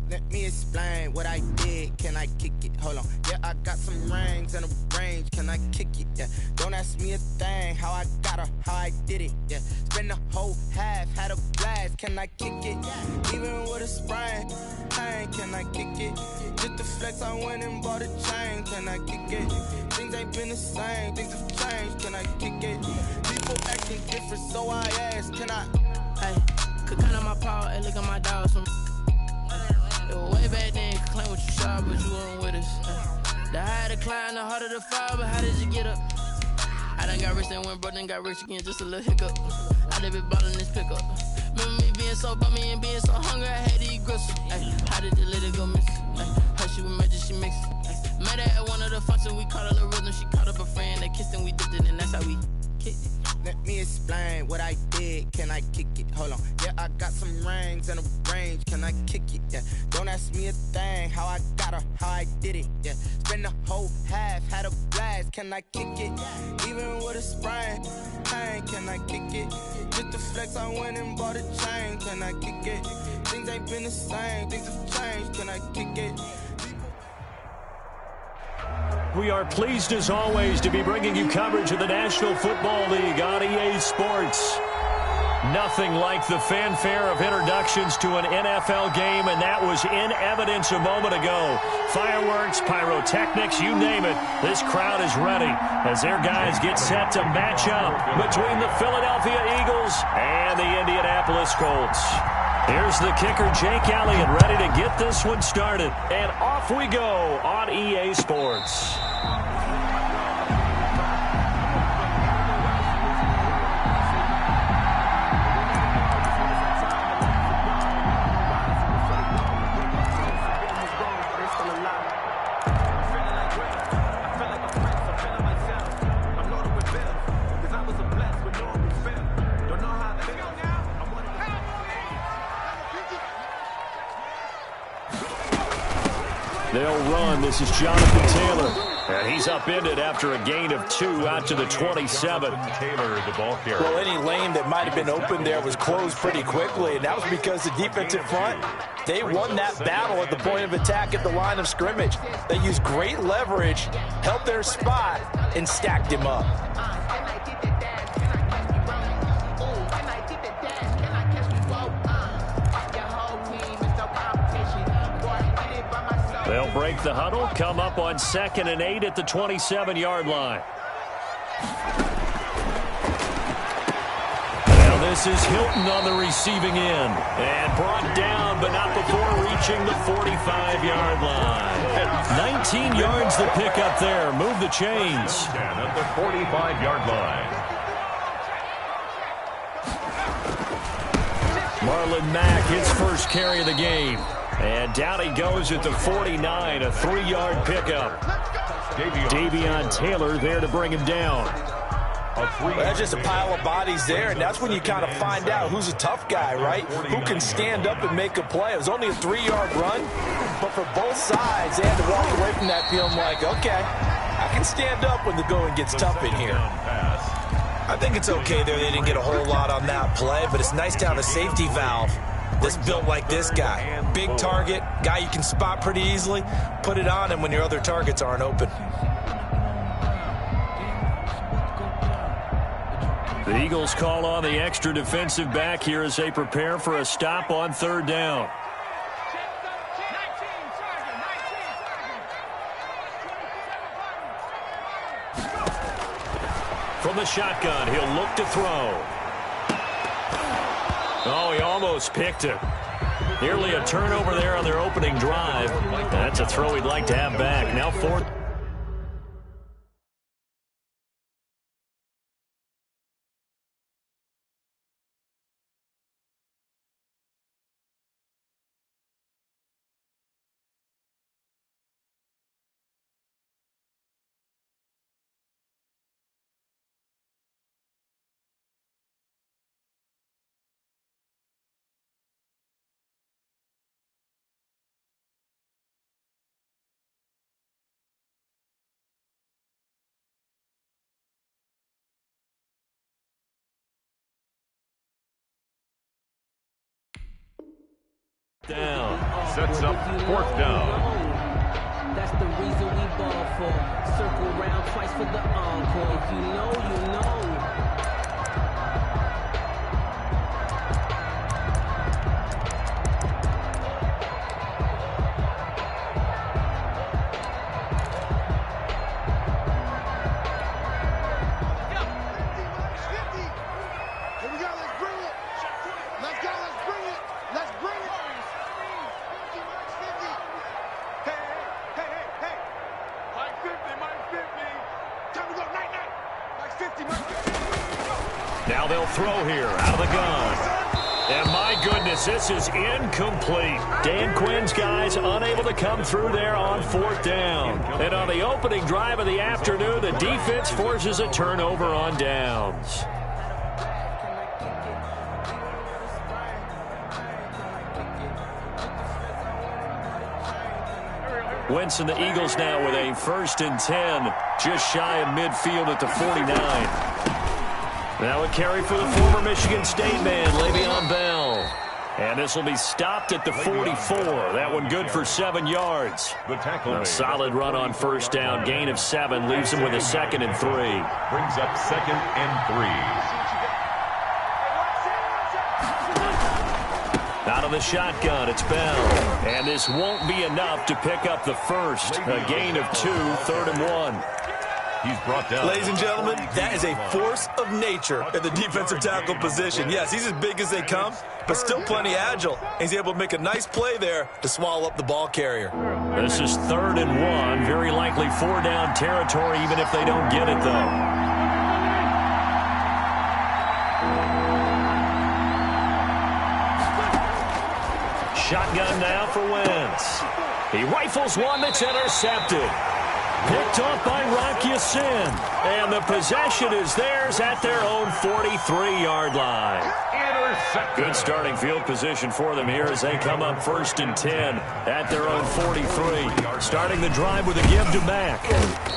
Let me explain what I did. Can I kick it? Hold on. Yeah, I got some rings and a range. Can I kick it? Yeah. Don't ask me a thing. How I got her, how I did it. Yeah. Spend the whole half, had a blast. Can I kick it? Even with a sprain. Pain, can I kick it? Just the flex, I went and bought a chain. Can I kick it? Things ain't been the same. Things have changed. Can I kick it? People acting different, so I ask. Can I? Hey, could count on my power. Hey, look at my dogs from. It was way back then, could claim what you saw, but you weren't with us. The higher the climb, the harder the fall, but how did you get up? I done got rich, then went broke, then got rich again, just a little hiccup. I done been bottling this pickup. Remember me being so bummy and being so hungry, I had to eat gristle. Ay, how did the little go miss? Her she was magic, she mixed. Met her at one of the functions, we caught a little rhythm, she caught up a friend, they kissed and we dipped it, and that's how we kicked it. Let me explain what I did. Can I kick it? Hold on. Yeah, I got some rings and a range. Can I kick it? Yeah. Don't ask me a thing. How I got her, how I did it. Yeah. Spend the whole half, had a blast. Can I kick it? Even with a sprain. Pain, can I kick it? Just the flex, I went and bought a chain. Can I kick it? Things ain't been the same. Things have changed. Can I kick it? We are pleased, as always, to be bringing you coverage of the National Football League on EA Sports. Nothing like the fanfare of introductions to an NFL game, and that was in evidence a moment ago. Fireworks, pyrotechnics, you name it. This crowd is ready as their guys get set to match up between the Philadelphia Eagles and the Indianapolis Colts. Here's the kicker, Jake Elliott, ready to get this one started. And off we go on EA Sports. They'll run. This is Jonathan Taylor. And he's upended after a gain of 2 out to the 27. Taylor, the ball carrier. Well, any lane that might have been open there was closed pretty quickly, and that was because the defensive front, they won that battle at the point of attack at the line of scrimmage. They used great leverage, held their spot, and stacked him up. They'll break the huddle, come up on 2nd and 8 at the 27-yard line. Now this is Hilton on the receiving end. And brought down, but not before reaching the 45-yard line. 19 yards to pick up there. Move the chains. Down at the 45-yard line. Marlon Mack, his first carry of the game. And down he goes at the 49, a 3-yard pickup. Davion Taylor there to bring him down. Well, that's just a pile of bodies there, and that's when you kind of find out who's a tough guy, right? Who can stand up and make a play. It was only a 3-yard run, but for both sides, they had to walk away from that feeling like, okay, I can stand up when the going gets tough in here. I think it's okay there. They didn't get a whole lot on that play, but it's nice to have a safety valve that's built like this guy. Big target, guy you can spot pretty easily. Put it on him when your other targets aren't open. The Eagles call on the extra defensive back here as they prepare for a stop on 3rd down. From the shotgun, he'll look to throw. Oh, he almost picked it. Nearly a turnover there on their opening drive. That's a throw he'd like to have back. Now 4th. Down. Sets up fourth down. That's the reason we ball for. Circle round twice for the encore. If you know, you know. Now they'll throw here out of the gun. And my goodness, this is incomplete. Dan Quinn's guys unable to come through there on fourth down. And on the opening drive of the afternoon, the defense forces a turnover on downs. Wentz and the Eagles now with a 1st and 10, just shy of midfield at the 49. Now a carry for the former Michigan State man, Le'Veon Bell. And this will be stopped at the 44. That one good for 7 yards. A solid run on first down. Gain of 7 leaves him with a 2nd and 3. Brings up 2nd and 3. Out of the shotgun, it's Bell. And this won't be enough to pick up the first. A gain of 2, 3rd and 1. He's brought down. Ladies and gentlemen, that is a force of nature at the defensive tackle position. Yes, he's as big as they come, but still plenty agile. He's able to make a nice play there to swallow up the ball carrier. This is 3rd and 1. Very likely 4-down territory, even if they don't get it, though. Shotgun now for Wentz. He rifles one that's intercepted. Picked off by Rocky Sin. And the possession is theirs at their own 43-yard line. Good starting field position for them here as they come up 1st and 10 at their own 43. Starting the drive with a give to Mack.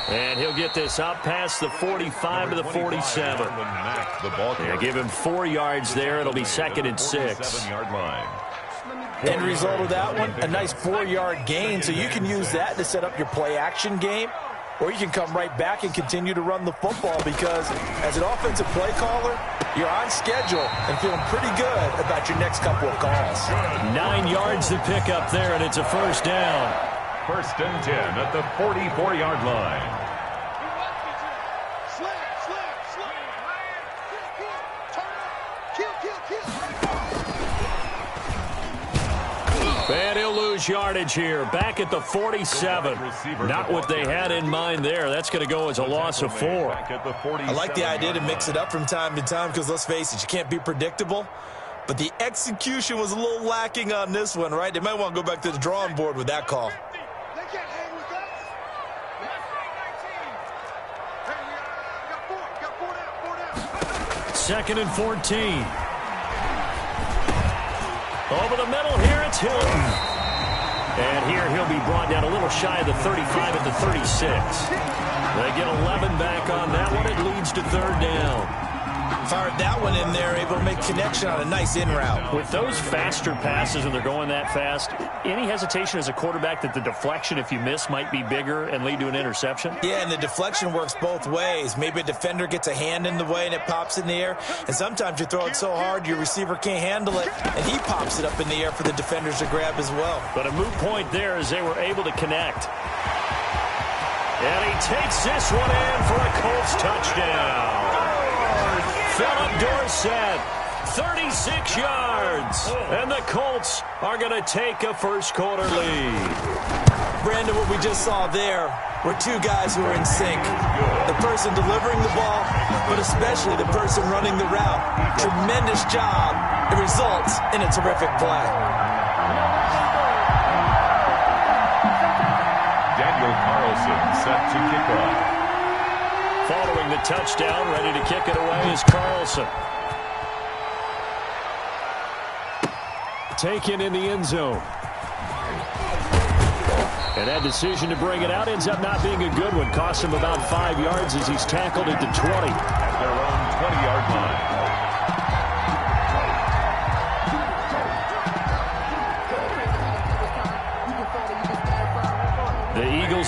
And he'll get this up past the 45 to the 47. Yeah, give him 4 yards there. It'll be 2nd and 6. 7-yard line. End result of that one, a nice 4-yard gain, so you can use that to set up your play-action game, or you can come right back and continue to run the football because as an offensive play caller, you're on schedule and feeling pretty good about your next couple of calls. 9 yards to pick up there, and it's a 1st down. 1st and 10 at the 44-yard line. And he'll lose yardage here. Back at the 47. Not what they had in mind there. That's going to go as a loss of 4. I like the idea to mix it up from time to time because, let's face it, you can't be predictable. But the execution was a little lacking on this one, right? They might want to go back to the drawing board with that call. Second and 14. Over the middle here, it's Hilton. And here he'll be brought down a little shy of the 35 at the 36. They get 11 back on that one. It leads to 3rd down. Fired that one in there, able to make connection on a nice in route. With those faster passes and they're going that fast, any hesitation as a quarterback that the deflection, if you miss, might be bigger and lead to an interception? Yeah, and the deflection works both ways. Maybe a defender gets a hand in the way and it pops in the air, and sometimes you throw it so hard your receiver can't handle it, and he pops it up in the air for the defenders to grab as well. But a moot point there as they were able to connect. And he takes this one in for a Colts touchdown. Philip Dorsett, 36 yards. And the Colts are going to take a first-quarter lead. Brandon, what we just saw there were 2 guys who are in sync. The person delivering the ball, but especially the person running the route. Tremendous job. It results in a terrific play. Daniel Carlson set to kick off. Following the touchdown, ready to kick it away is Carlson. Taken in the end zone. And that decision to bring it out ends up not being a good one. Cost him about 5 yards as he's tackled at the 20. At their own 20-yard line.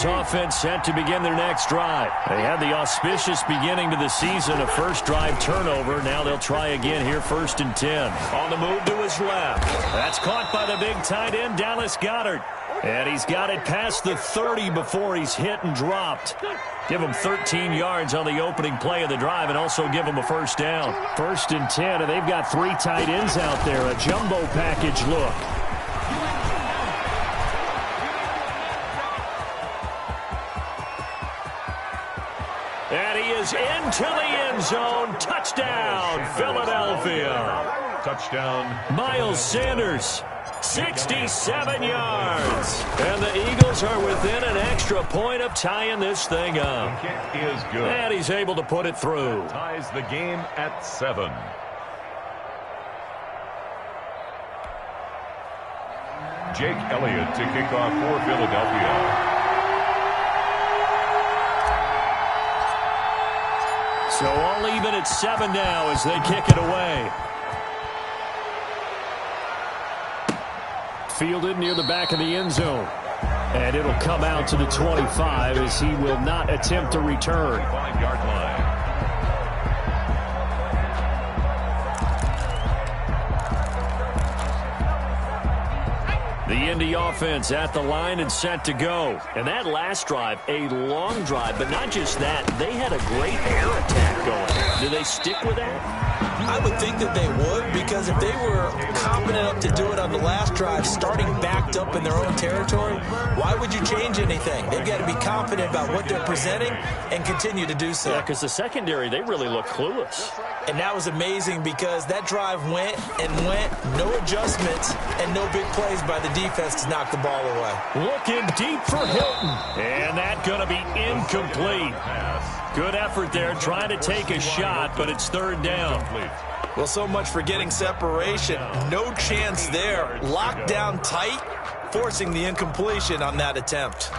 Eagles offense set to begin their next drive. They had the auspicious beginning to the season, a first drive turnover. Now they'll try again here, 1st and 10. On the move to his left. That's caught by the big tight end, Dallas Goedert. And he's got it past the 30 before he's hit and dropped. Give him 13 yards on the opening play of the drive and also give him a first down. 1st and 10, and they've got 3 tight ends out there. A jumbo package look. And he is into the end zone. Touchdown, Philadelphia. Touchdown, Miles Sanders. 67 yards. And the Eagles are within an extra point of tying this thing up. kick is good. And he's able to put it through. Ties the game at 7. Jake Elliott to kick off for Philadelphia. So all even at 7 now as they kick it away. Fielded near the back of the end zone. And it'll come out to the 25 as he will not attempt to return. 5-yard line. The Indy offense at the line and set to go. And that last drive, a long drive, but not just that. They had a great air attack going. Do they stick with that? I would think that they would, because if they were confident enough to do it on the last drive, starting backed up in their own territory, why would you change anything? They've got to be confident about what they're presenting and continue to do so. Yeah, because the secondary, they really look clueless. And that was amazing because that drive went and went, no adjustments, and no big plays by the defense to knock the ball away. Looking deep for Hilton. And that's going to be incomplete. Good effort there, trying to take a shot, but it's 3rd down. Well, so much for getting separation. No chance there. Locked down tight, forcing the incompletion on that attempt.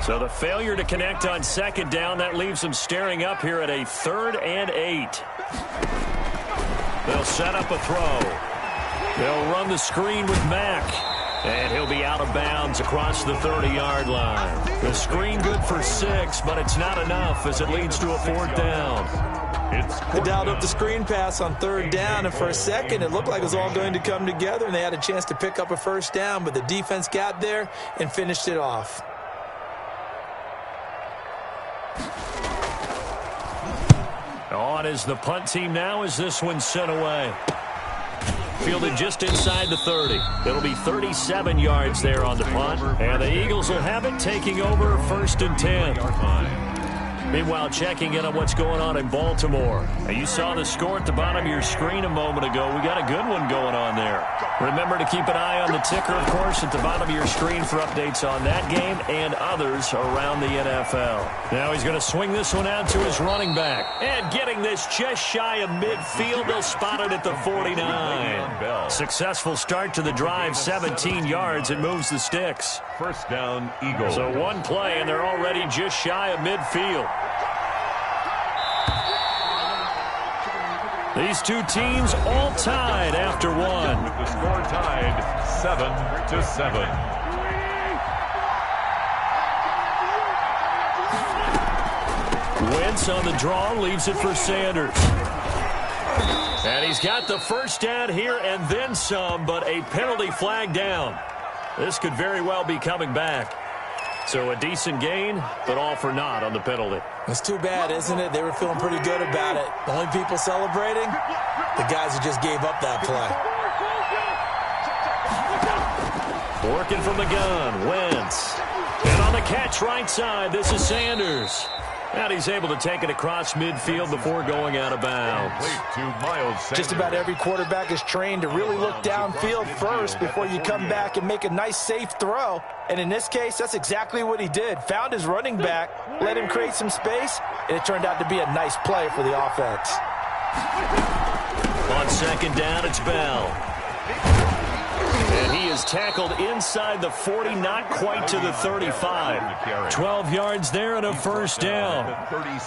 So the failure to connect on 2nd down, that leaves them staring up here at a 3rd and 8. They'll set up a throw. They'll run the screen with Mack. And he'll be out of bounds across the 30-yard line. The screen good for 6, but it's not enough as it leads to a 4th down. They dialed up the screen pass on 3rd down, and for a second it looked like it was all going to come together, and they had a chance to pick up a 1st down, but the defense got there and finished it off. On is the punt team now as this one's sent away. Fielded just inside the 30. It'll be 37 yards there on the punt. And the Eagles will have it, taking over 1st and 10. Meanwhile, checking in on what's going on in Baltimore. Now, you saw the score at the bottom of your screen a moment ago. We got a good one going on there. Remember to keep an eye on the ticker, of course, at the bottom of your screen for updates on that game and others around the NFL. Now he's going to swing this one out to his running back. And getting this just shy of midfield, they'll spot it at the 49. Successful start to the drive, 17 yards. It moves the sticks. 1st down, Eagles. So one play, and they're already just shy of midfield. These two teams all tied after one. With the score tied 7-7. Wentz on the draw, leaves it for Sanders. And he's got the 1st down here and then some, but a penalty flag down. This could very well be coming back. So a decent gain, but all for naught on the penalty. It's too bad, isn't it? They were feeling pretty good about it. The only people celebrating, the guys who just gave up that play. Working from the gun, Wentz. And on the catch right side, this is Sanders. And he's able to take it across midfield before going out of bounds. Just about every quarterback is trained to really look downfield first before you come back and make a nice, safe throw. And in this case, that's exactly what he did. Found his running back, let him create some space, and it turned out to be a nice play for the offense. On 2nd down, it's Bell. And he is is tackled inside the 40, not quite to the 35. 12 yards there and a first down.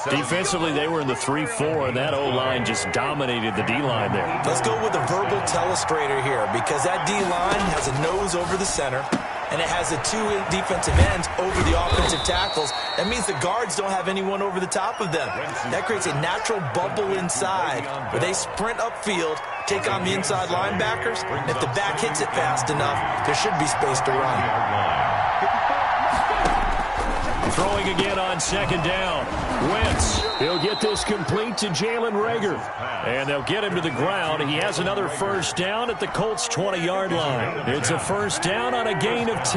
Defensively, they were in the 3-4, and that O-line just dominated the D-line there. Let's go with a verbal telestrator here, because that D-line has a nose over the center, and it has the two defensive ends over the offensive tackles. That means the guards don't have anyone over the top of them. That creates a natural bubble inside where they sprint upfield, take on the inside linebackers, and if the back hits it fast enough, there should be space to run. Throwing again on second down. Wentz. He'll get this complete to Jalen Reagor. And they'll get him to the ground. He has another first down at the Colts' 20-yard line. It's a first down on a gain of 10.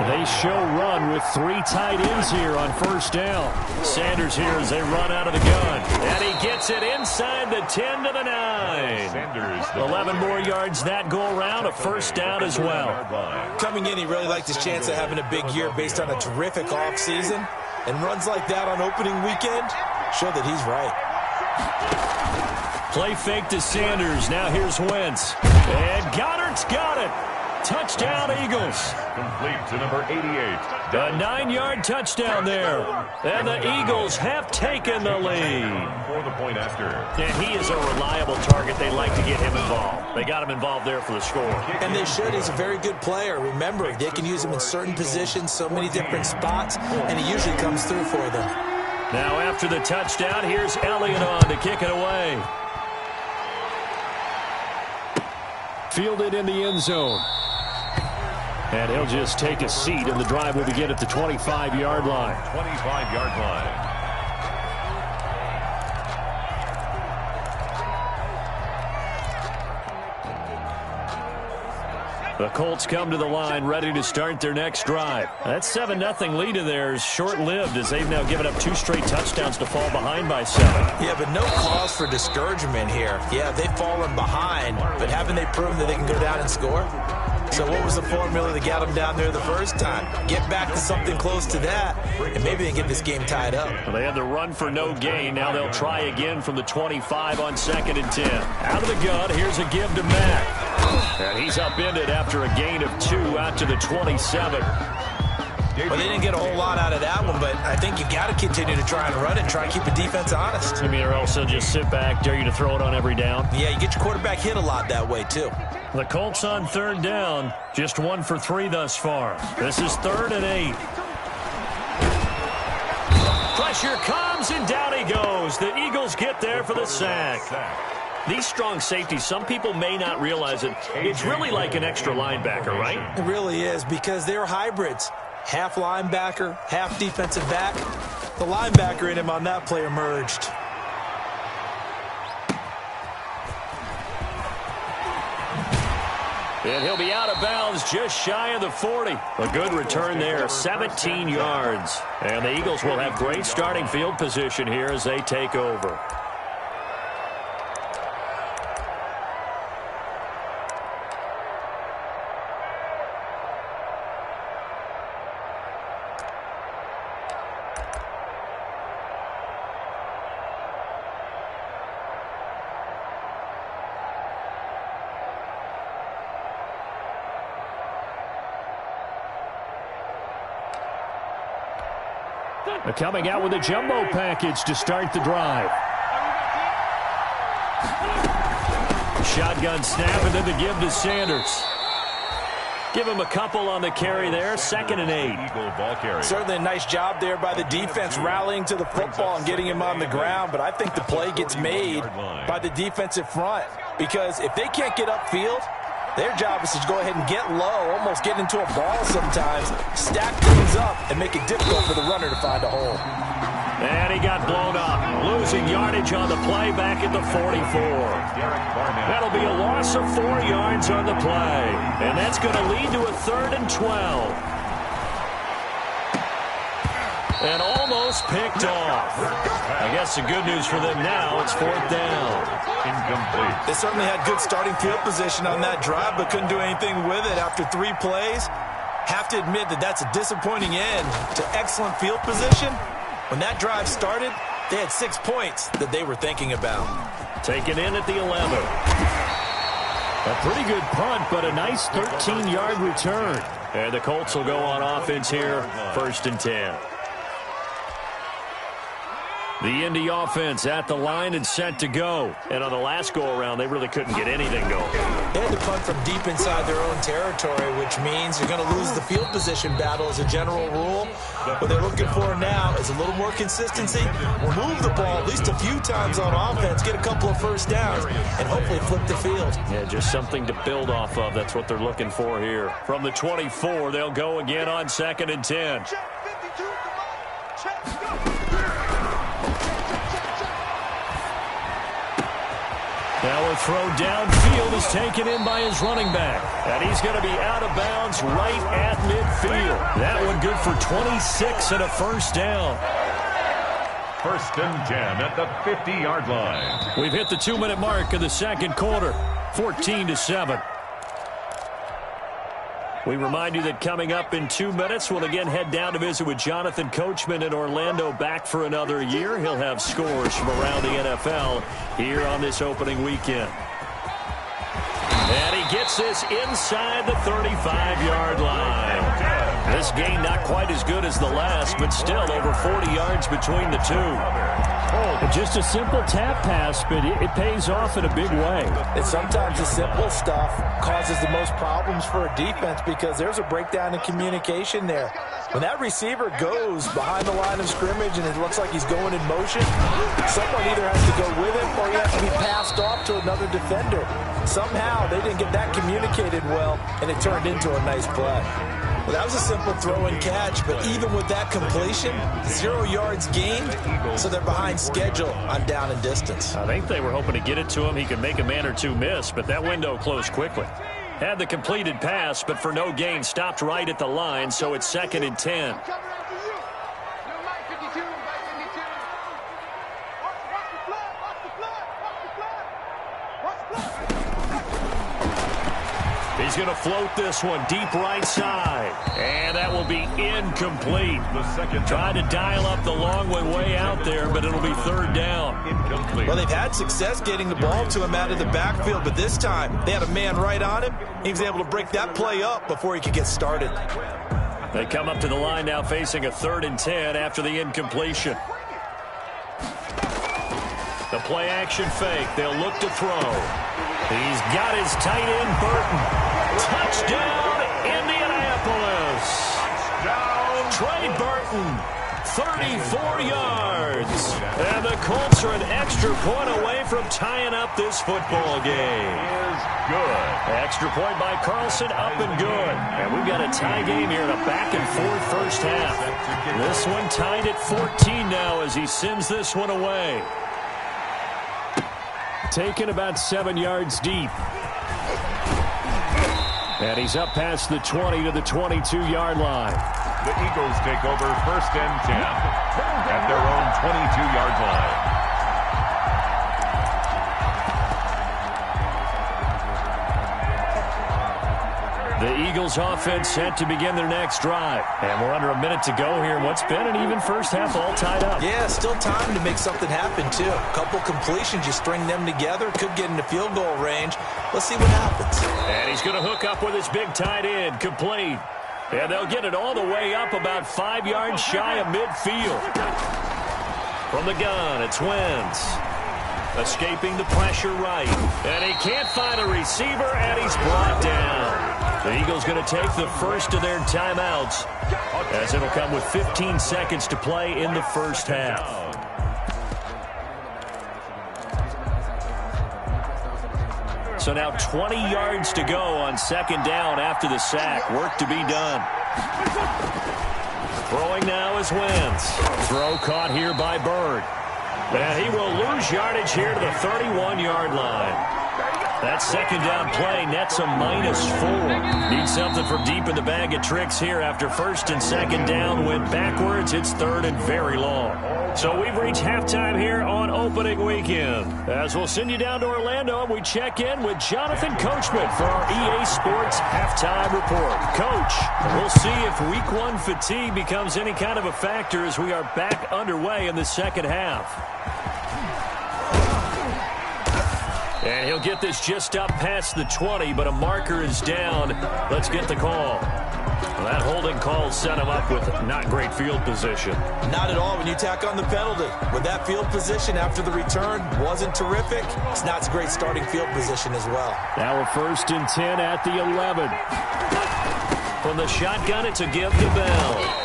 They show run with 3 tight ends here on first down. Sanders here as they run out of the gun. And he gets it inside the 10 to the 9. 11 more yards that go around. A first down as well. Coming in, he really liked his chance of having a big year based on a terrific offseason. And runs like that on opening weekend show that he's right. Play fake to Sanders. Now here's Wentz. And Goddard's got it. Touchdown, Eagles. Complete to number 88. A 9-yard touchdown there. And the Eagles have taken the lead. For the point after. And he is a reliable target. They like to get him involved. They got him involved there for the score. And they should. He's a very good player. Remember, they can use him in certain positions, so many different spots, and he usually comes through for them. Now after the touchdown, here's Elliott on to kick it away. Fielded in the end zone. And he'll just take a seat, and the drive will begin at the 25-yard line. 25-yard line. The Colts come to the line ready to start their next drive. That 7-0 lead of theirs short-lived as they've now given up 2 straight touchdowns to fall behind by 7. Yeah, but no cause for discouragement here. Yeah, they've fallen behind, but haven't they proven that they can go down and score? So what was the formula that got them down there the first time? Get back to something close to that, and maybe they get this game tied up. Well, they had the run for no gain. Now they'll try again from the 25 on 2nd and 10. Out of the gun, here's a give to Mack. And he's upended after a gain of 2 out to the 27. Well, they didn't get a whole lot out of that one, but I think you got to continue to try and run it and try and keep the defense honest. I mean, or else they'll just sit back, dare you to throw it on every down. Yeah, you get your quarterback hit a lot that way, too. The Colts on 3rd down, just 1 for 3 thus far. This is 3rd and 8. Pressure comes, and down he goes. The Eagles get there for the sack. These strong safeties, some people may not realize it. It's really like an extra linebacker, right? It really is, because they're hybrids. Half linebacker, half defensive back. The linebacker in him on that play emerged. And he'll be out of bounds just shy of the 40. A good return there, 17 yards. And the Eagles will have great starting field position here as they take over. Coming out with a jumbo package to start the drive. Shotgun snap, and then the give to Sanders. Give him a couple on the carry there. 2nd and 8. Certainly a nice job there by the defense rallying to the football and getting him on the ground, but I think the play gets made by the defensive front, because if they can't get upfield, their job is to go ahead and get low, almost get into a ball sometimes, stack things up, and make it difficult for the runner to find a hole. And he got blown up, losing yardage on the play back at the 44. That'll be a loss of 4 yards on the play, and that's going to lead to a 3rd and 12. And almost picked off. I guess the good news for them now, it's 4th down. Incomplete. They certainly had good starting field position on that drive, but couldn't do anything with it after 3 plays. Have to admit that that's a disappointing end to excellent field position. When that drive started, they had 6 points that they were thinking about. Taken in at the 11. A pretty good punt, but a nice 13-yard return. And the Colts will go on offense here, 1st and 10. The Indy offense at the line and set to go. And on the last go-around, they really couldn't get anything going. They had to punt from deep inside their own territory, which means you're going to lose the field position battle as a general rule. What they're looking for now is a little more consistency. Move the ball at least a few times on offense, get a couple of first downs, and hopefully flip the field. Yeah, just something to build off of. That's what they're looking for here. From the 24, they'll go again on 2nd and 10. Now a throw downfield is taken in by his running back. And he's going to be out of bounds right at midfield. That one good for 26 and a first down. 1st and 10 at the 50-yard line. We've hit the 2-minute mark of the 2nd quarter. 14-7. We remind you that coming up in 2 minutes, we'll again head down to visit with Jonathan Coachman in Orlando, back for another year. He'll have scores from around the NFL here on this opening weekend. And he gets this inside the 35-yard line. This game not quite as good as the last, but still over 40 yards between the two. Just a simple tap pass, but it pays off in a big way. And sometimes the simple stuff causes the most problems for a defense because there's a breakdown in communication there. When that receiver goes behind the line of scrimmage and it looks like he's going in motion, someone either has to go with him or he has to be passed off to another defender. Somehow they didn't get that communicated well, and it turned into a nice play. Well, that was a simple throw and catch, but even with that completion, 0 yards gained, so they're behind schedule on down and distance. I think they were hoping to get it to him. He could make a man or two miss, but that window closed quickly. Had the completed pass, but for no gain, stopped right at the line, so it's 2nd and 10. He's going to float this one deep right side. And that will be incomplete. Trying to dial up the long way out there, but it'll be 3rd down. Incomplete. Well, they've had success getting the ball to him out of the backfield, but this time they had a man right on him. He was able to break that play up before he could get started. They come up to the line now facing a 3rd and 10 after the incompletion. The play action fake. They'll look to throw. He's got his tight end, Burton. Touchdown, Indianapolis. Touchdown, Trey Burton, 34 yards. And the Colts are an extra point away from tying up this football game. is good. Extra point by Carlson, up and good. And we've got a tie game here in a back-and-forth first half. This one tied at 14 now as he sends this one away. Taken about 7 yards deep. And he's up past the 20 to the 22-yard line. The Eagles take over 1st and 10 at their own 22-yard line. The Eagles offense set to begin their next drive. And we're under a minute to go here. What's been an even first half all tied up. Yeah, still time to make something happen, too. A couple completions, you string them together, could get into field goal range. Let's see what happens. And he's going to hook up with his big tight end, complete. And they'll get it all the way up about 5 yards shy of midfield. From the gun, it's Wentz. Escaping the pressure right. And he can't find a receiver, and he's brought down. The Eagles going to take the first of their timeouts, as it'll come with 15 seconds to play in the first half. So now 20 yards to go on 2nd down after the sack. Work to be done. Throwing now is Wentz. Throw caught here by Bird. And he will lose yardage here to the 31-yard line. That 2nd down play nets a -4. Need something from deep in the bag of tricks here after 1st and 2nd down went backwards. It's 3rd and very long. So we've reached halftime here on opening weekend. As we'll send you down to Orlando, and we check in with Jonathan Coachman for our EA Sports Halftime Report. Coach, we'll see if Week 1 fatigue becomes any kind of a factor as we are back underway in the second half. And he'll get this just up past the 20, but a marker is down. Let's get the call. Well, that holding call set him up with not great field position. Not at all when you tack on the penalty. With that field position after the return wasn't terrific, it's not a great starting field position as well. Now we're 1st and 10 at the 11. From the shotgun, it's a give to Bell.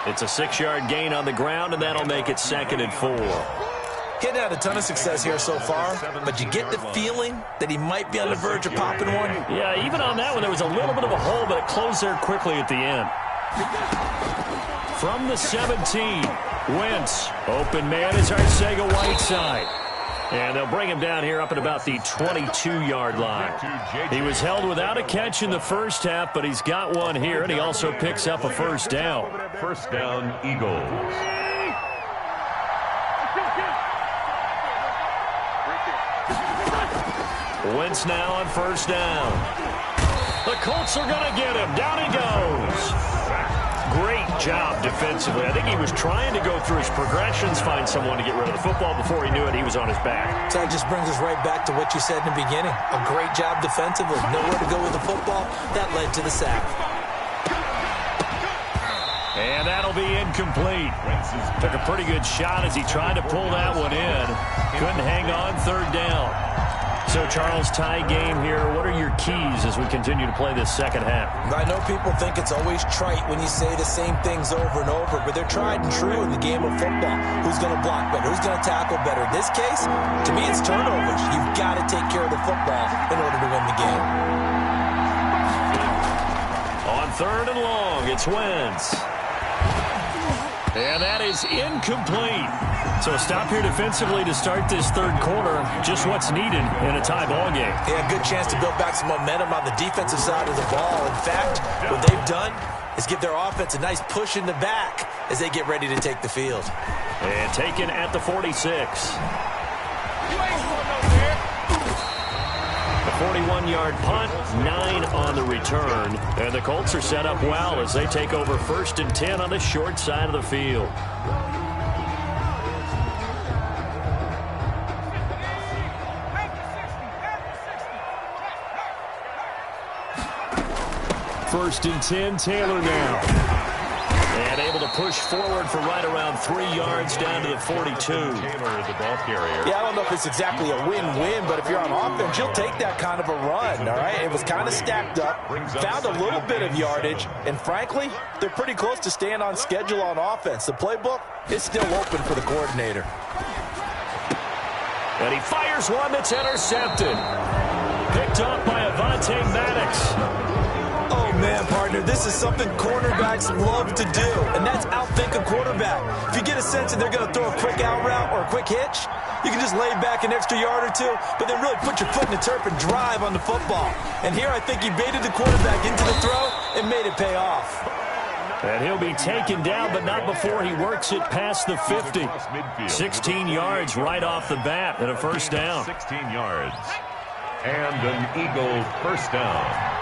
It's a 6-yard gain on the ground, and that'll make it 2nd and 4. He hadn't had a ton of success here so far, but you get the feeling that he might be on the verge of popping one. Yeah, even on that one, there was a little bit of a hole, but it closed there quickly at the end. From the 17, Wentz. Open man is Arcega-Whiteside. And they'll bring him down here up at about the 22-yard line. He was held without a catch in the first half, but he's got one here, and he also picks up a 1st down. 1st down, Eagles. Wentz now on 1st down. The Colts are going to get him. Down he goes. Great job defensively. I think he was trying to go through his progressions, find someone to get rid of the football. Before he knew it, he was on his back. So that just brings us right back to what you said in the beginning. A great job defensively. Nowhere to go with the football. That led to the sack. And that'll be incomplete. Took a pretty good shot as he tried to pull that one in. Couldn't hang on 3rd down. So, Charles, tie game here. What are your keys as we continue to play this second half? I know people think it's always trite when you say the same things over and over, but they're tried and true in the game of football. Who's going to block better? Who's going to tackle better? In this case, to me, it's turnovers. You've got to take care of the football in order to win the game. On 3rd and long, it's Wentz. And that is incomplete. So a stop here defensively to start this 3rd quarter. Just what's needed in a tie ball game. Yeah, good chance to build back some momentum on the defensive side of the ball. In fact, what they've done is give their offense a nice push in the back as they get ready to take the field. And taken at the 46. The 41-yard punt, 9 on the return. And the Colts are set up well as they take over 1st and 10 on the short side of the field. First and 10, Taylor now. And able to push forward for right around 3 yards down to the 42. Taylor is the ball carrier. Yeah, I don't know if it's exactly a win-win, but if you're on offense, you'll take that kind of a run, all right? It was kind of stacked up, found a little bit of yardage, and frankly, they're pretty close to staying on schedule on offense. The playbook is still open for the coordinator. And he fires one that's intercepted. Picked off by Avonte Maddox. Oh, man, partner, this is something cornerbacks love to do, and that's outthink a quarterback. If you get a sense that they're going to throw a quick out route or a quick hitch, you can just lay back an extra yard or two, but then really put your foot in the turf and drive on the football. And here I think he baited the quarterback into the throw and made it pay off. And he'll be taken down, but not before he works it past the 50. 16 yards right off the bat and a 1st down. 16 yards. And an Eagle 1st down.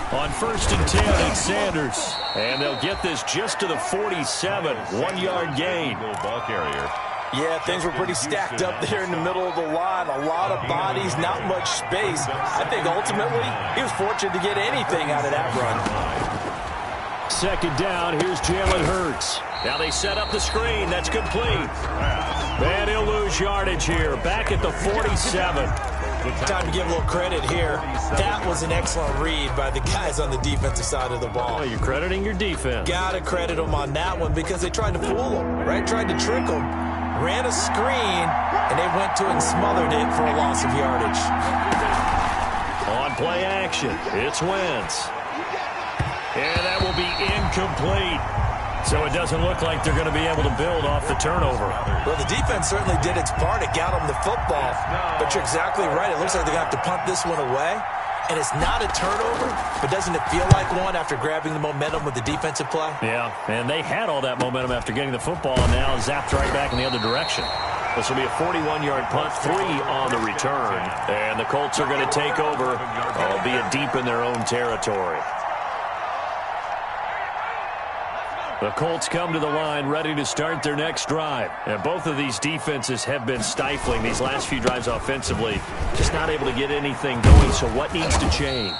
On 1st and 10, it's Sanders. And they'll get this just to the 47. 1-yard gain. Ball carrier. Yeah, things were pretty stacked up there in the middle of the line. A lot of bodies, not much space. I think ultimately he was fortunate to get anything out of that run. 2nd down, here's Jalen Hurts. Now they set up the screen. That's complete. And he'll lose yardage here. Back at the 47. Time to give a little credit here. That was an excellent read by the guys on the defensive side of the ball. Oh, you're crediting your defense. Gotta credit them on that one because they tried to fool them, right? Tried to trick them. Ran a screen, and they went to and smothered it for a loss of yardage. On play action, it's Wentz. And that will be incomplete. So it doesn't look like they're going to be able to build off the turnover. Well, the defense certainly did its part. It got them the football. But you're exactly right. It looks like they're going to have to punt this one away. And it's not a turnover, but doesn't it feel like one after grabbing the momentum with the defensive play? Yeah, and they had all that momentum after getting the football and now zapped right back in the other direction. This will be a 41-yard punt, 3 on the return. And the Colts are going to take over, albeit deep in their own territory. The Colts come to the line ready to start their next drive. And both of these defenses have been stifling these last few drives offensively. Just not able to get anything going, so what needs to change?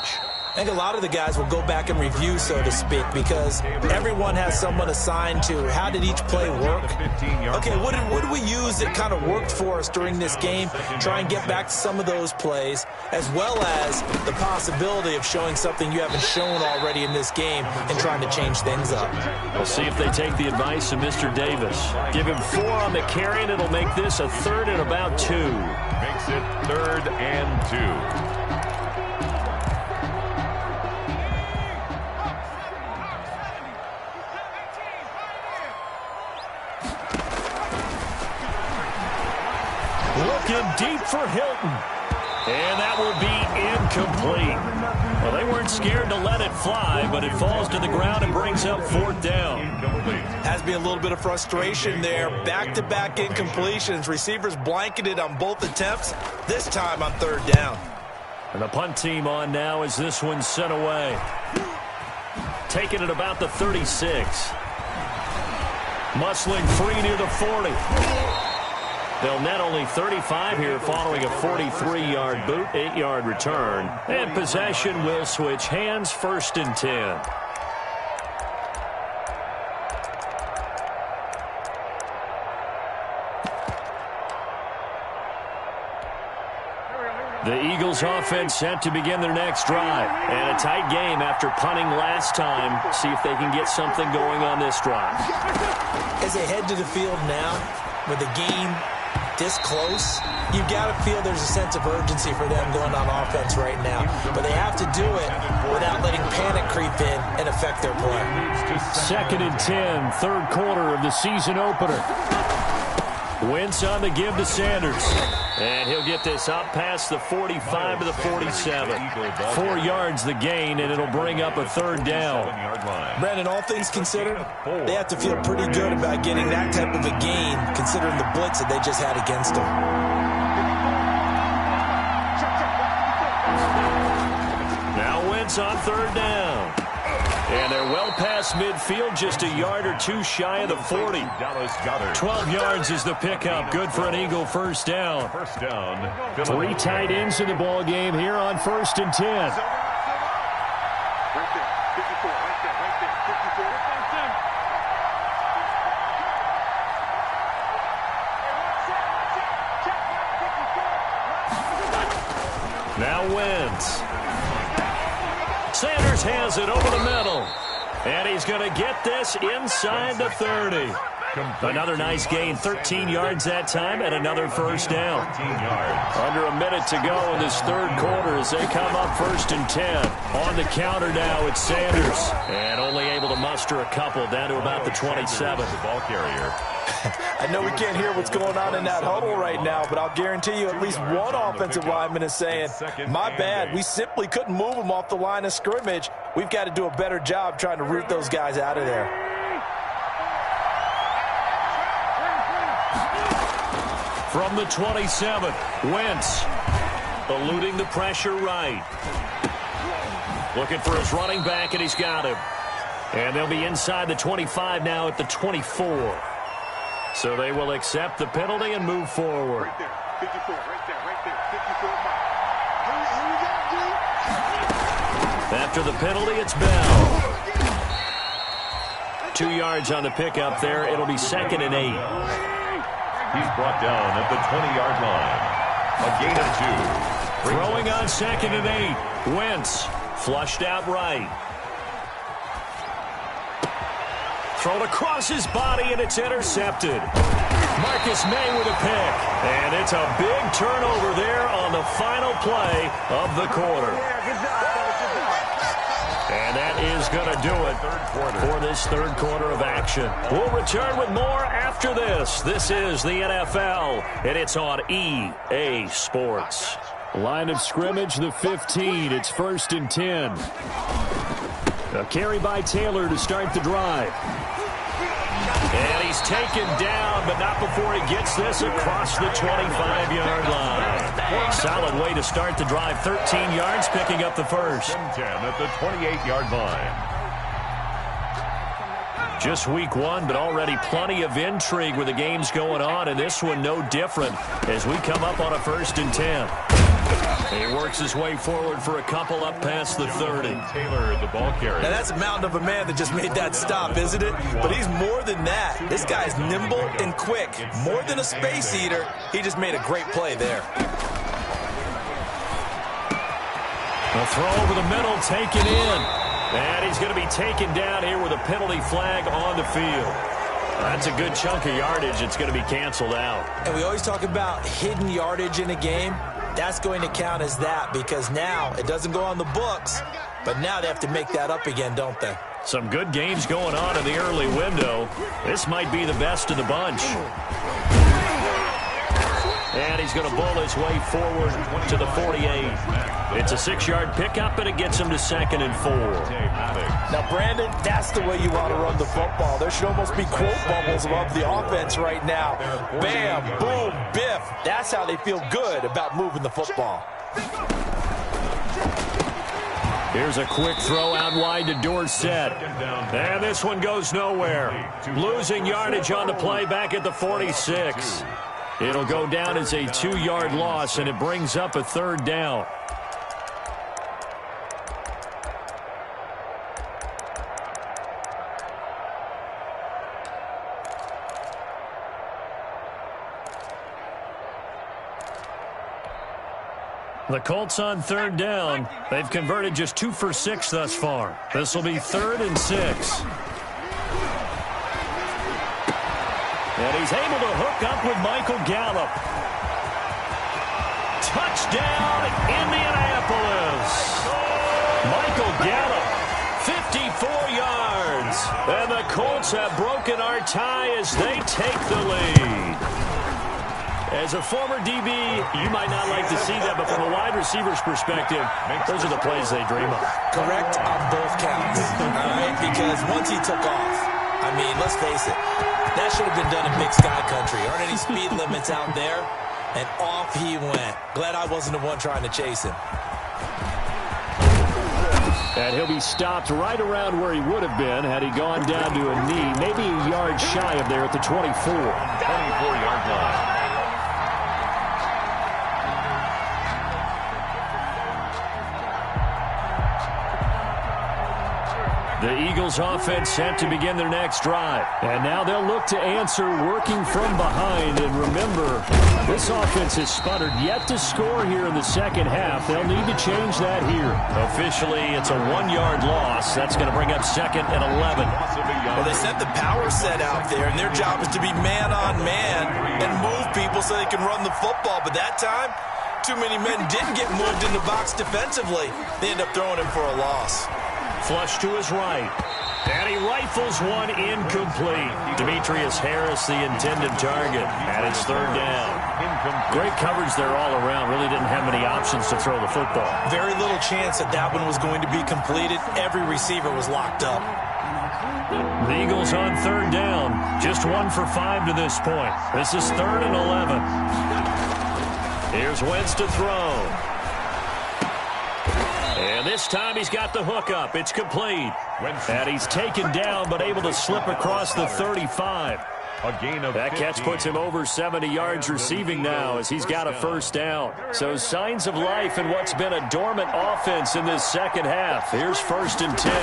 I think a lot of the guys will go back and review, so to speak, because everyone has someone assigned to how did each play work. Okay, what did we use that kind of worked for us during this game? Try and get back to some of those plays, as well as the possibility of showing something you haven't shown already in this game and trying to change things up. We'll see if they take the advice of Mr. Davis. Give him 4 on the carry, and it'll make this a 3rd and about 2. Makes it 3rd and 2. Looking deep for Hilton. And that will be incomplete. Well, they weren't scared to let it fly, but it falls to the ground and brings up 4th down. Has to be a little bit of frustration there. Back-to-back incompletions. Receivers blanketed on both attempts, this time on 3rd down. And the punt team on now as this one's sent away. Taking it about the 36. Muscling free near the 40. They'll net only 35 here following a 43-yard boot, 8-yard return. And possession will switch hands, 1st and 10. The Eagles offense set to begin their next drive. And a tight game after punting last time. See if they can get something going on this drive. As they head to the field now, with the game this close, you've got to feel there's a sense of urgency for them going on offense right now. But they have to do it without letting panic creep in and affect their play. 2nd and 10, 3rd quarter of the season opener. Wentz on the give to Sanders. And he'll get this up past the 45 to the 47. 4 yards the gain, and it'll bring up a 3rd down. Brandon, all things considered, they have to feel pretty good about getting that type of a gain, considering the blitz that they just had against them. Now Wentz on 3rd down. And they're well past midfield, just a yard or 2 shy of the 40. 12 yards is the pickup. Good for an Eagle 1st down. 3 tight ends in the ball game here on 1st and 10. Now Wentz. Sanders has it over the middle. And he's going to get this inside the 30. Another nice gain, 13 yards that time, and another 1st down. Under a minute to go in this 3rd quarter as they come up 1st and 10. On the counter now, it's Sanders. And only able to muster a couple down to about the 27. Ball carrier. I know we can't hear what's going on in that huddle right now, but I'll guarantee you at least one offensive lineman is saying, my bad, we simply couldn't move them off the line of scrimmage. We've got to do a better job trying to root those guys out of there. From the 27, Wentz eluding the pressure right. Looking for his running back, and he's got him. And they'll be inside the 25 now at the 24. So they will accept the penalty and move forward. After the penalty, it's Bell. 2 yards on the pickup there. It'll be 2nd and 8. He's brought down at the 20-yard line. A gain of 2. Throwing on 2nd and 8. Wentz flushed out right. Thrown across his body, and it's intercepted. Marcus May with a pick. And it's a big turnover there on the final play of the quarter. And that is going to do it for this 3rd quarter of action. We'll return with more after this. This is the NFL, and it's on EA Sports. Line of scrimmage, the 15. It's 1st and 10. A carry by Taylor to start the drive. And he's taken down, but not before he gets this across the 25-yard line. Solid way to start the drive. 13 yards, picking up the first. 10 at the 28-yard line. Just week one, but already plenty of intrigue with the games going on, and this one no different as we come up on a 1st and 10. He works his way forward for a couple up past the 30. Taylor, the ball carrier. Now, that's a mountain of a man that just made that stop, isn't it? But he's more than that. This guy's nimble and quick. More than a space eater, he just made a great play there. A throw over the middle, taken in. And he's going to be taken down here with a penalty flag on the field. That's a good chunk of yardage. It's going to be canceled out. And we always talk about hidden yardage in a game. That's going to count as that because now it doesn't go on the books, but now they have to make that up again, don't they? Some good games going on in the early window. This might be the best of the bunch. And he's going to bowl his way forward to the 48. It's a 6-yard pickup, and it gets him to 2nd and 4. Now, Brandon, that's the way you want to run the football. There should almost be quote bubbles above the offense right now. Bam, boom, biff. That's how they feel good about moving the football. Here's a quick throw out wide to Dorsett. And this one goes nowhere. Losing yardage on the play back at the 46. It'll go down as a 2-yard loss, and it brings up a 3rd down. The Colts on 3rd down. They've converted just 2 for 6 thus far. This will be 3rd and 6. And he's able to hook up with Michael Gallup. Touchdown, Indianapolis. Michael Gallup, 54 yards. And the Colts have broken our tie as they take the lead. As a former DB, you might not like to see that, but from a wide receiver's perspective, those are the plays they dream of. Correct on both counts, all right? Because once he took off, I mean, let's face it, that should have been done in Big Sky Country. Aren't any speed limits out there? And off he went. Glad I wasn't the one trying to chase him. And he'll be stopped right around where he would have been had he gone down to a knee, maybe a yard shy of there at the 24. 24-yard line. The Eagles offense set to begin their next drive. And now they'll look to answer working from behind. And remember, this offense has sputtered yet to score here in the second half. They'll need to change that here. Officially, it's a 1-yard loss. That's going to bring up 2nd and 11. Well, they sent the power set out there, and their job is to be man-on-man and move people so they can run the football. But that time, too many men didn't get moved in the box defensively. They end up throwing him for a loss. Flush to his right. And he rifles one incomplete. Demetrius Harris, the intended target. And it's 3rd down. Great coverage there all around. Really didn't have many options to throw the football. Very little chance that that one was going to be completed. Every receiver was locked up. The Eagles on 3rd down. Just 1 for 5 to this point. This is 3rd and 11. Here's Wentz to throw. And this time he's got the hook up. It's complete. And he's taken down but able to slip across the 35. That catch puts him over 70 yards receiving now as he's got a 1st down. So signs of life in what's been a dormant offense in this second half. Here's 1st and 10.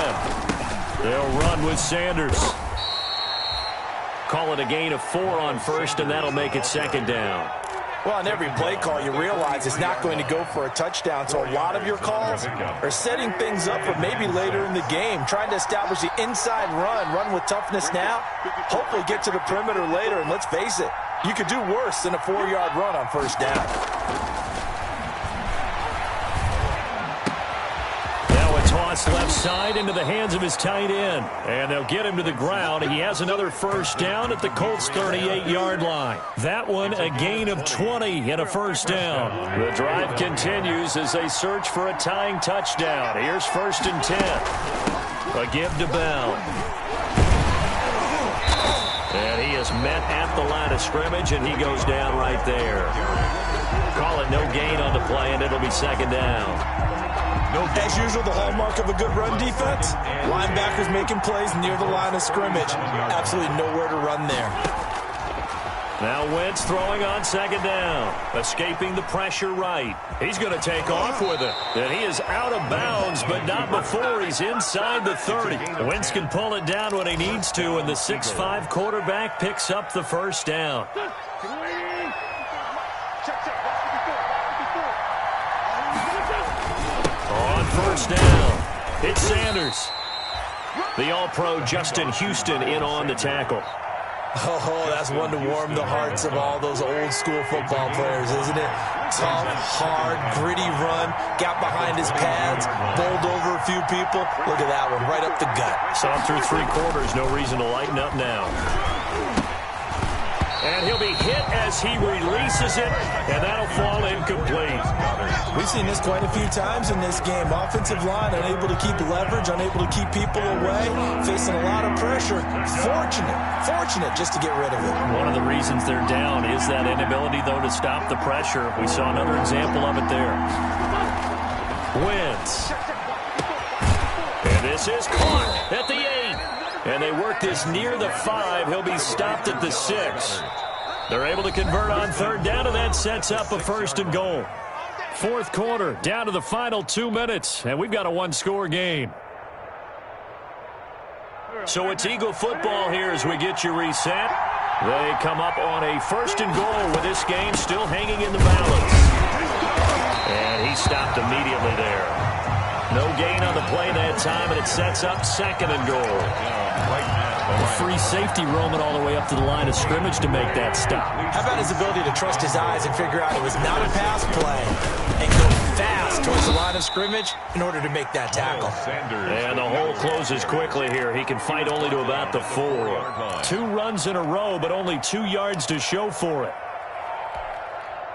They'll run with Sanders. Call it a gain of 4 on 1st, and that'll make it 2nd down. Well, on every play call, you realize it's not going to go for a touchdown, so a lot of your calls are setting things up for maybe later in the game, trying to establish the inside run with toughness now, hopefully get to the perimeter later, and let's face it, you could do worse than a 4-yard run on 1st down. Toss left side into the hands of his tight end. And they'll get him to the ground. He has another 1st down at the Colts' 38-yard line. That one a gain of 20 and a 1st down. The drive continues as they search for a tying touchdown. Here's 1st and 10. A give to Bell. And he is met at the line of scrimmage, and he goes down right there. Call it no gain on the play, and it'll be 2nd down. As usual, the hallmark of a good run defense, linebackers making plays near the line of scrimmage. Absolutely nowhere to run there. Now Wentz throwing on second down, escaping the pressure right. He's going to take off with it. And he is out of bounds, but not before he's inside the 30. Wentz can pull it down when he needs to, and the 6'5" quarterback picks up the first down. On first down, it's Sanders. The All-Pro Justin Houston in on the tackle. Oh, that's one to warm the hearts of all those old-school football players, isn't it? Tough, hard, gritty run, got behind his pads, bowled over a few people. Look at that one, right up the gut. Saw through 3 quarters, no reason to lighten up now. And he'll be hit as he releases it, and that'll fall incomplete. We've seen this quite a few times in this game. Offensive line unable to keep leverage, unable to keep people away, facing a lot of pressure. Fortunate just to get rid of it. One of the reasons they're down is that inability, though, to stop the pressure. We saw another example of it there. Wentz. And this is caught at the 8. And they work this near the 5. He'll be stopped at the 6. They're able to convert on third down, and that sets up a 1st and goal. Fourth quarter, down to the final 2 minutes, and we've got a 1-score game. So it's Eagle football here as we get you reset. They come up on a 1st and goal with this game still hanging in the balance. And he stopped immediately there. No gain on the play that time, and it sets up 2nd and goal. A free safety roaming all the way up to the line of scrimmage to make that stop. How about his ability to trust his eyes and figure out it was not a pass play and go fast towards the line of scrimmage in order to make that tackle. And the hole closes quickly here. He can fight only to about the 4. 2 runs in a row, but only 2 yards to show for it.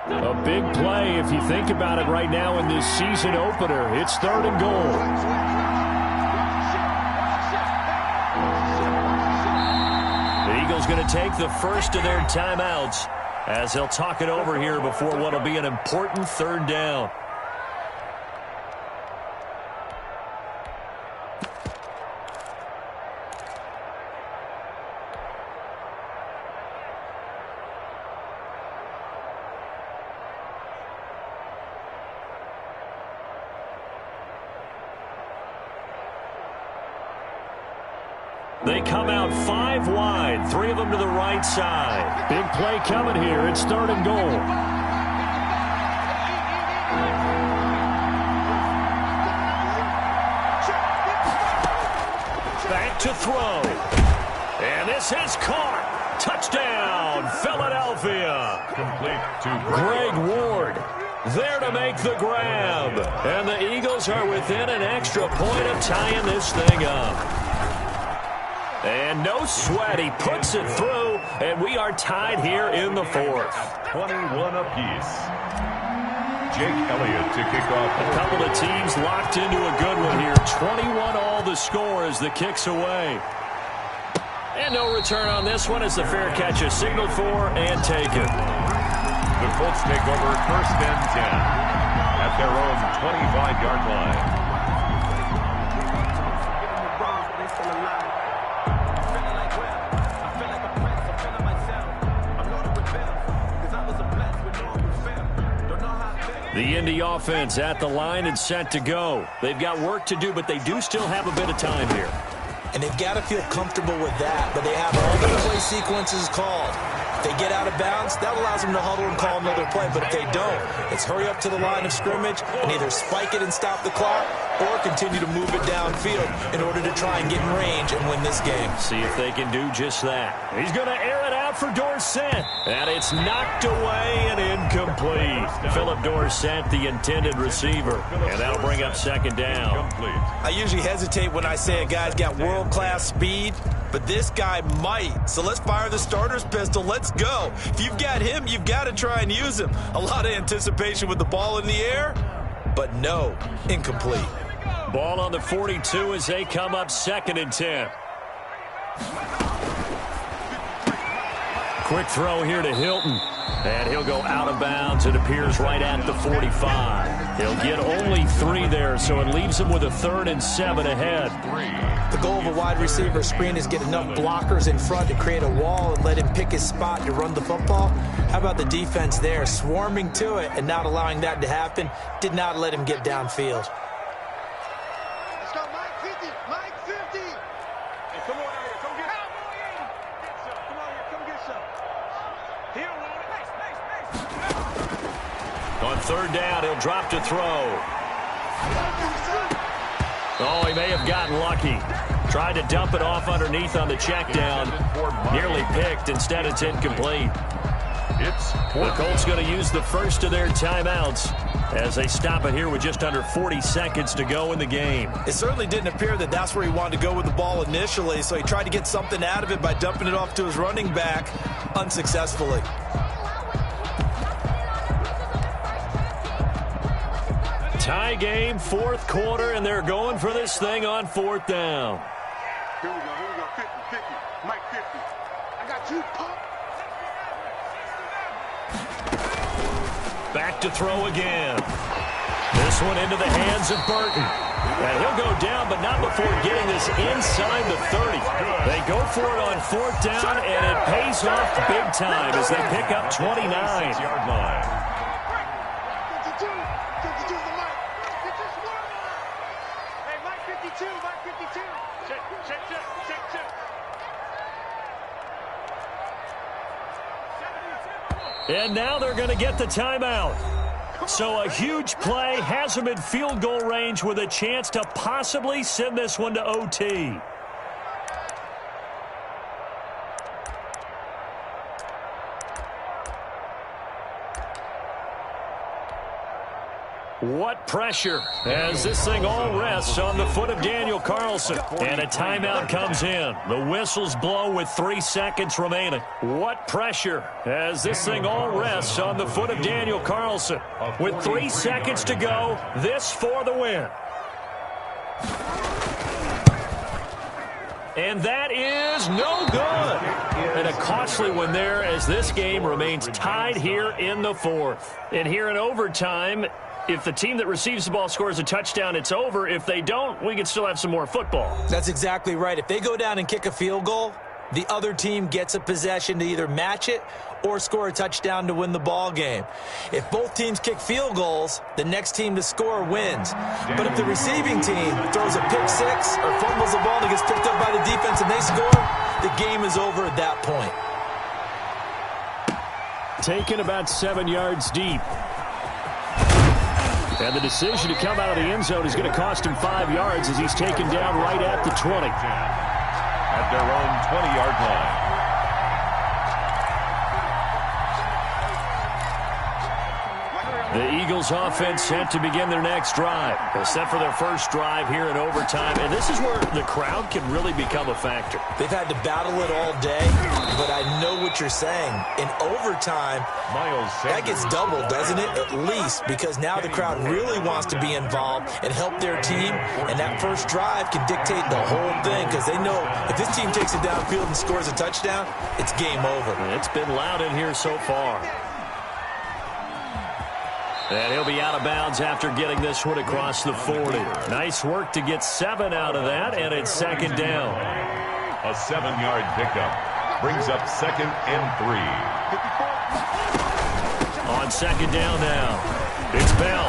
A big play if you think about it right now in this season opener. It's 3rd and goal. The Eagles going to take the first of their timeouts as they'll talk it over here before what will be an important 3rd down. They come out 5 wide, 3 of them to the right side. Big play coming here. It's 3rd and goal. Back to throw. And this is caught. Touchdown, Philadelphia. Complete to Greg Ward there to make the grab. And the Eagles are within an extra point of tying this thing up. And no sweat, he puts it through, and we are tied here in the 4th. 21 apiece. Jake Elliott to kick off. A couple of teams locked into a good one here. 21 all the score as the kick's away. And no return on this one as the fair catch is signaled for and taken. The Colts take over 1st and 10 at their own 25-yard line. The Indy offense at the line and set to go. They've got work to do, but they do still have a bit of time here. And they've got to feel comfortable with that, but they have all their play sequences called. If they get out of bounds, that allows them to huddle and call another play. But if they don't, it's hurry up to the line of scrimmage and either spike it and stop the clock or continue to move it downfield in order to try and get in range and win this game. See if they can do just that. He's going to air it out for Dorsett. And it's knocked away and incomplete. Philip Dorsett, the intended receiver. And that'll bring up 2nd down. I usually hesitate when I say a guy's got world-class speed, but this guy might. So let's fire the starter's pistol. Let's go. If you've got him, you've got to try and use him. A lot of anticipation with the ball in the air, but no, incomplete. Ball on the 42 as they come up 2nd and 10. quick throw here to Hilton. And he'll go out of bounds. It appears right at the 45. He'll get only 3 there, so it leaves him with a 3rd and 7 ahead. The goal of a wide receiver screen is get enough blockers in front to create a wall and let him pick his spot to run the football. How about the defense there, swarming to it and not allowing that to happen? Did not let him get downfield. Let's go, Mike 50, Mike 50. Hey, come on out here, come get some. Come on here, come get some. Here, On 3rd down, he'll drop to throw. Oh, he may have gotten lucky. Tried to dump it off underneath on the check down. Nearly picked. Instead, it's incomplete. The Colts going to use the first of their timeouts as they stop it here with just under 40 seconds to go in the game. It certainly didn't appear that that's where he wanted to go with the ball initially, so he tried to get something out of it by dumping it off to his running back unsuccessfully. Tie game, 4th quarter, and they're going for this thing on 4th down. Here we go, 50, 50, Mike 50. I got you, pump. Back to throw again. This one into the hands of Burton. And he'll go down, but not before getting this inside the 30. They go for it on 4th down, and it pays off big time as they pick up 29-yard line. 52, 52 the Mike. Hey, Mike 52, Mike 52. Check. And now they're going to get the timeout. So a huge play has them in field goal range with a chance to possibly send this one to OT. What pressure as this thing all rests on the foot of Daniel Carlson. And a timeout comes in. The whistles blow with 3 seconds remaining. What pressure as this thing all rests on the foot of Daniel Carlson. With 3 seconds to go, this for the win. And that is no good. And a costly one there as this game remains tied here in the 4th. And here in overtime, if the team that receives the ball scores a touchdown, it's over. If they don't, we can still have some more football. That's exactly right. If they go down and kick a field goal, the other team gets a possession to either match it or score a touchdown to win the ball game. If both teams kick field goals, the next team to score wins. But if the receiving team throws a pick six or fumbles the ball and it gets picked up by the defense and they score, the game is over at that point. Taken about 7 yards deep. And the decision to come out of the end zone is going to cost him 5 yards as he's taken down right at the 20. At their own 20-yard line. The Eagles offense set to begin their next drive. They're set for their first drive here in overtime. And this is where the crowd can really become a factor. They've had to battle it all day, but I know what you're saying. In overtime, that gets doubled, doesn't it? At least, because now the crowd really wants to be involved and help their team. And that first drive can dictate the whole thing because they know if this team takes it downfield and scores a touchdown, it's game over. It's been loud in here so far. And he'll be out of bounds after getting this one across the 40. Nice work to get 7 out of that, and it's second down. A 7-yard pickup brings up 2nd and 3. On second down now, it's Bell.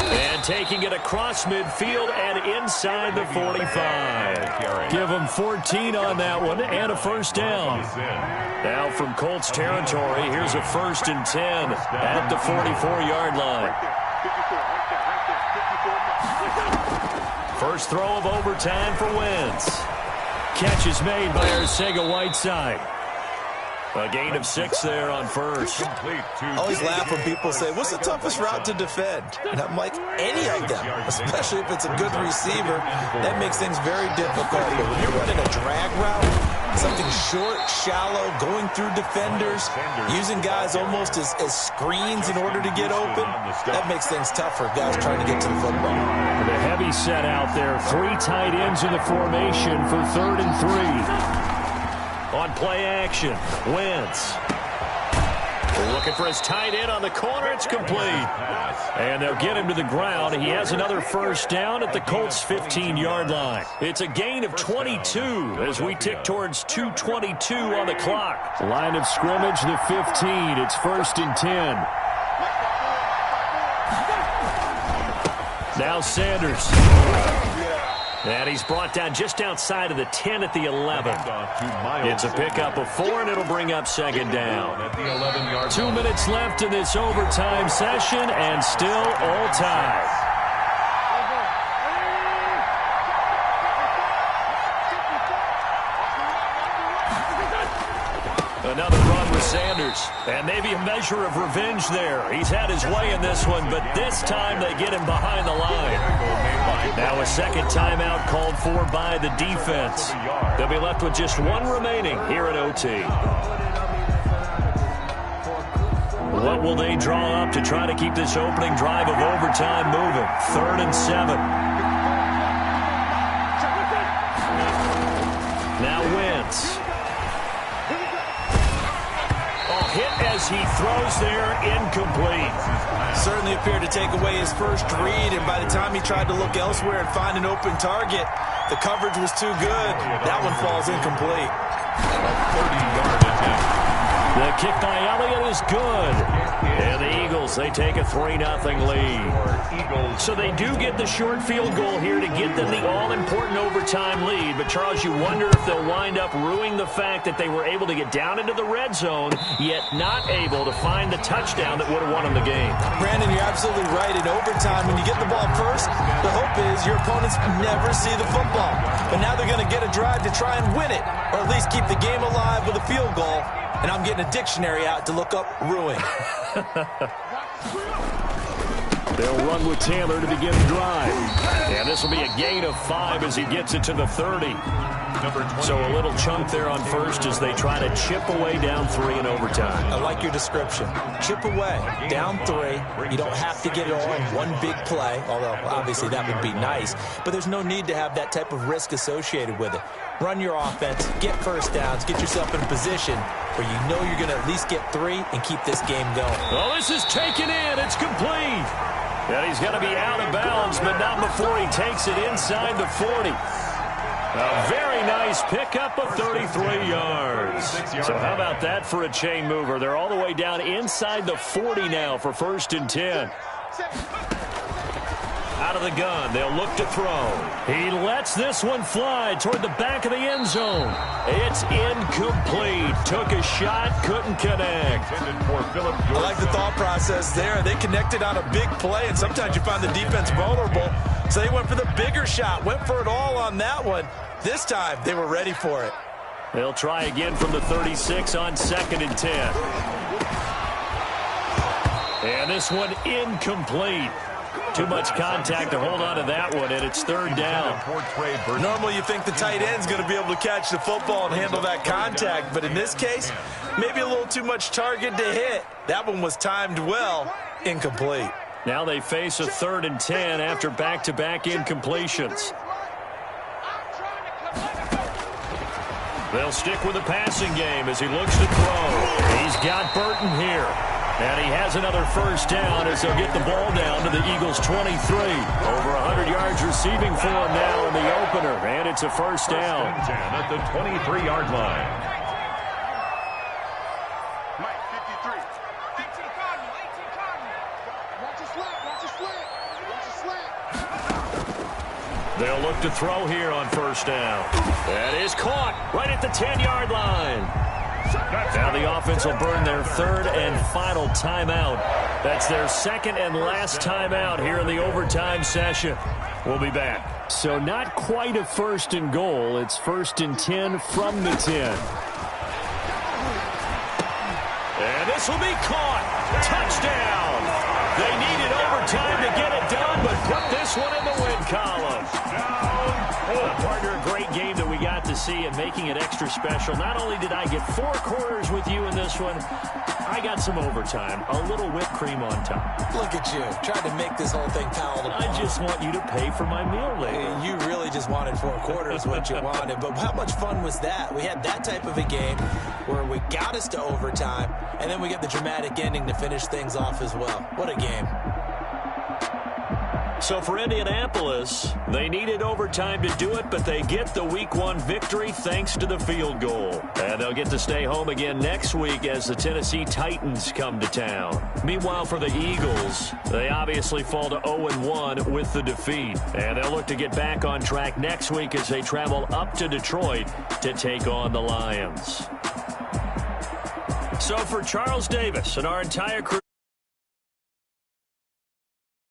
And taking it across midfield and inside the 45. Give him 14 on that one and a first down. Now from Colts territory, here's a 1st and 10 at the 44-yard line. First throw of overtime for Wentz. Catch is made by Arcega-Whiteside. A gain of 6 there on first. I always laugh when people say, what's the toughest route to defend? And I'm like, any of them, especially if it's a good receiver. That makes things very difficult. But when you're running a drag route, something short, shallow, going through defenders, using guys almost as screens in order to get open, that makes things tough for guys trying to get to the football. The heavy set out there. 3 tight ends in the formation for 3rd and 3. On play action, Wentz Looking for his tight end on the corner. It's complete. And they'll get him to the ground. He has another first down at the Colts' 15-yard line. It's a gain of 22 as we tick towards 2:22 on the clock. Line of scrimmage, the 15. It's 1st and 10. Now Sanders. And he's brought down just outside of the 10 at the 11. It's a pickup of 4, and it'll bring up 2nd down. 2 minutes left in this overtime session, and still all tied. Another run with Sanders, and maybe a measure of revenge there. He's had his way in this one, but this time they get him behind the line. Now a second timeout called for by the defense. They'll be left with just 1 remaining here at OT. What will they draw up to try to keep this opening drive of overtime moving? 3rd and 7. Now Wentz. Hit as he throws there, incomplete. Certainly appeared to take away his first read, and by the time he tried to look elsewhere and find an open target, the coverage was too good. That one falls incomplete. 30-yard attempt. The kick by Elliott is good. And the Eagles, they take a 3-0 lead. So they do get the short field goal here to get them the all-important overtime lead. But, Charles, you wonder if they'll wind up ruining the fact that they were able to get down into the red zone, yet not able to find the touchdown that would have won them the game. Brandon, you're absolutely right. In overtime, when you get the ball first, the hope is your opponents never see the football. But now they're going to get a drive to try and win it, or at least keep the game alive with a field goal. And I'm getting a dictionary out to look up ruin. They'll run with Taylor to begin the drive. And this will be a gain of 5 as he gets it to the 30. So a little chunk there on first as they try to chip away down 3 in overtime. I like your description. Chip away, down 3. You don't have to get it all in one big play, although obviously that would be nice. But there's no need to have that type of risk associated with it. Run your offense, get first downs, get yourself in a position where you know you're going to at least get 3 and keep this game going. Well, this is taken in. It's complete. And he's going to be out of bounds, but not before he takes it inside the 40. A very nice pickup of 33 yards. So how about that for a chain mover? They're all the way down inside the 40 now for 1st and 10. Out of the gun, they'll look to throw. He lets this one fly toward the back of the end zone. It's incomplete. Took a shot, couldn't connect. I like the thought process there. They connected on a big play, and sometimes you find the defense vulnerable. So they went for the bigger shot, went for it all on that one. This time, they were ready for it. They'll try again from the 36 on 2nd and 10. And this one incomplete. Too much contact to hold on to that one, and it's 3rd down. Normally you think the tight end's going to be able to catch the football and handle that contact, but in this case, maybe a little too much target to hit. That one was timed well, incomplete. Now they face a 3rd and 10 after back-to-back incompletions. They'll stick with the passing game as he looks to throw. He's got Burton here. And he has another first down as they'll get the ball down to the Eagles' 23. Over 100 yards receiving for him now in the opener. And it's a first down. At the 23-yard line. Mike, 53. 18 Cardinal, 18 Cardinal. Watch your slant, watch your slant. Watch your slant. They'll look to throw here on first down. That is caught right at the 10-yard line. Now the offense will burn their 3rd and final timeout. That's their 2nd and last timeout here in the overtime session. We'll be back. So not quite a 1st and goal. It's 1st and 10 from the 10. And this will be caught. Touchdown. They needed overtime to get it done, but put this one in the win column. Partner, a great game that we got to see and making it extra special. Not only did I get 4 quarters with you in this one, I got some overtime, a little whipped cream on top. Look at you, trying to make this whole thing palatable. I just want you to pay for my meal later. You really just wanted 4 quarters what you wanted, but how much fun was that? We had that type of a game where we got us to overtime, and then we get the dramatic ending to finish things off as well. What a game. So for Indianapolis, they needed overtime to do it, but they get the Week 1 victory thanks to the field goal. And they'll get to stay home again next week as the Tennessee Titans come to town. Meanwhile, for the Eagles, they obviously fall to 0-1 with the defeat. And they'll look to get back on track next week as they travel up to Detroit to take on the Lions. So for Charles Davis and our entire crew,